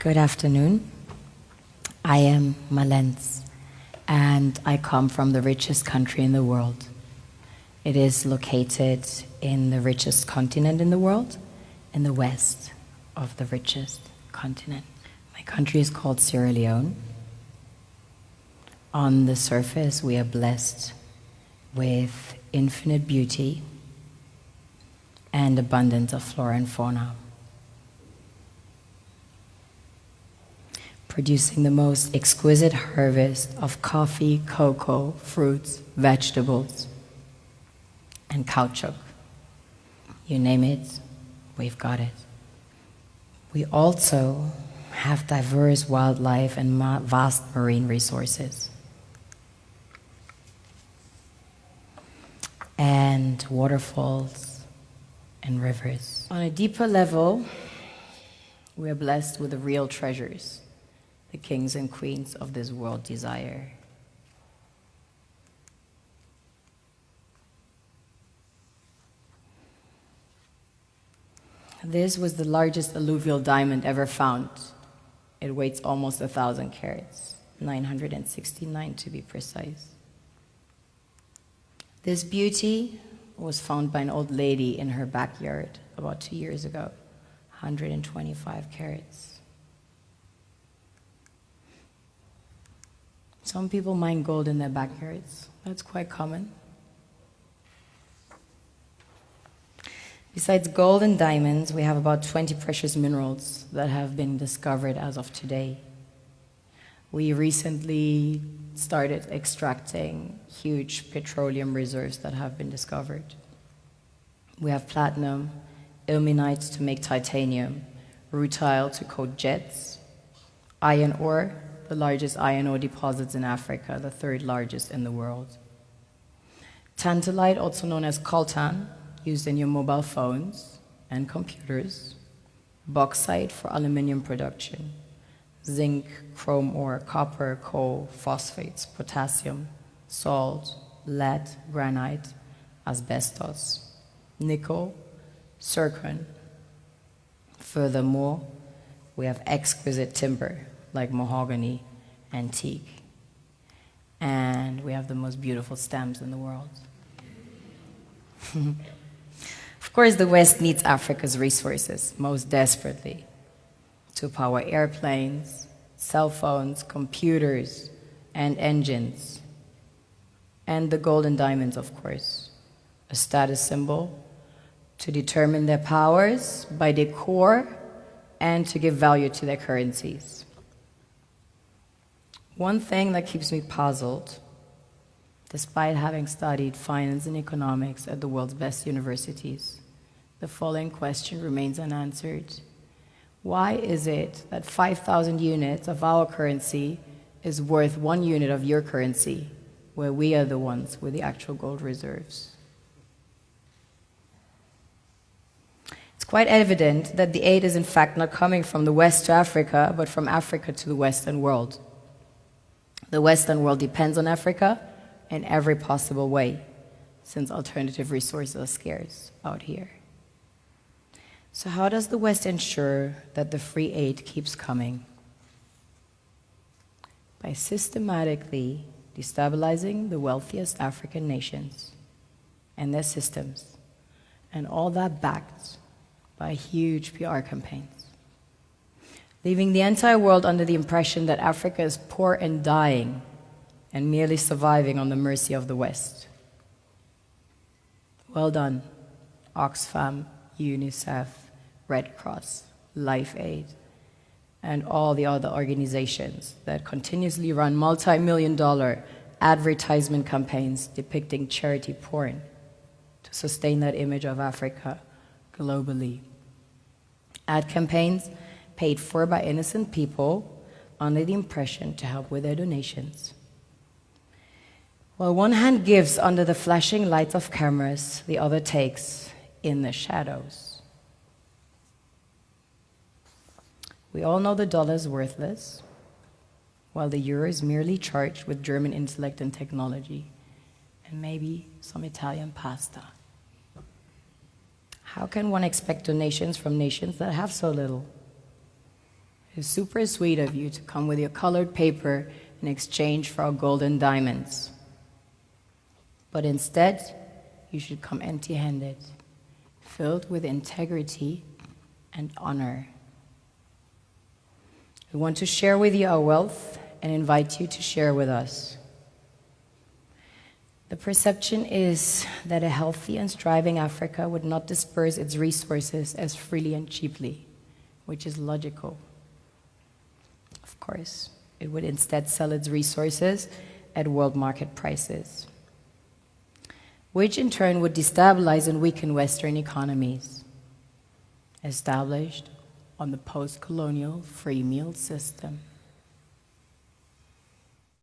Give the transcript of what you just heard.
Good afternoon. I am Mallence, and I come from the richest country in the world. It is located in the richest continent in the world, in the west of the richest continent. My country is called Sierra Leone. On the surface, we are blessed with infinite beauty and abundance of flora and fauna, producing the most exquisite harvest of coffee, cocoa, fruits, vegetables, and caoutchouc. You name it, we've got it. We also have diverse wildlife and vast marine resources, and waterfalls and rivers. On a deeper level, we are blessed with the real treasures the kings and queens of this world desire. This was the largest alluvial diamond ever found. It weighs almost 1,000 carats, 969 to be precise. This beauty was found by an old lady in her backyard about 2 years ago, 125 carats. Some people mine gold in their backyards. That's quite common. Besides gold and diamonds, we have about 20 precious minerals that have been discovered as of today. We recently started extracting huge petroleum reserves that have been discovered. We have platinum, ilmenite to make titanium, rutile to coat jets, iron ore, the largest iron ore deposits in Africa, the third largest in the world. Tantalite, also known as coltan, used in your mobile phones and computers. Bauxite for aluminum production. Zinc, chrome ore, copper, coal, phosphates, potassium, salt, lead, granite, asbestos, nickel, zircon. Furthermore, we have exquisite timber like mahogany, antique. And we have the most beautiful stems in the world. Of course, the West needs Africa's resources most desperately to power airplanes, cell phones, computers, and engines. And the gold and diamonds, of course, a status symbol to determine their powers by their core and to give value to their currencies. One thing that keeps me puzzled, despite having studied finance and economics at the world's best universities, the following question remains unanswered. Why is it that 5,000 units of our currency is worth 1 unit of your currency, where we are the ones with the actual gold reserves? It's quite evident that the aid is in fact not coming from the West to Africa, but from Africa to the Western world. The Western world depends on Africa in every possible way, since alternative resources are scarce out here. So how does the West ensure that the free aid keeps coming? By systematically destabilizing the wealthiest African nations and their systems, and all that backed by huge PR campaigns, leaving the entire world under the impression that Africa is poor and dying and merely surviving on the mercy of the West. Well done, Oxfam, UNICEF, Red Cross, Life Aid, and all the other organizations that continuously run multi-million-dollar advertisement campaigns depicting charity porn to sustain that image of Africa globally. Ad campaigns paid for by innocent people under the impression to help with their donations. While one hand gives under the flashing lights of cameras, the other takes in the shadows. We all know the dollar is worthless, while the euro is merely charged with German intellect and technology, and maybe some Italian pasta. How can one expect donations from nations that have so little? It's super sweet of you to come with your colored paper in exchange for our golden diamonds. But instead, you should come empty-handed, filled with integrity and honor. We want to share with you our wealth and invite you to share with us. The perception is that a healthy and thriving Africa would not disperse its resources as freely and cheaply, which is logical. Of course, it would instead sell its resources at world market prices, which in turn would destabilize and weaken Western economies established on the post-colonial free meal system.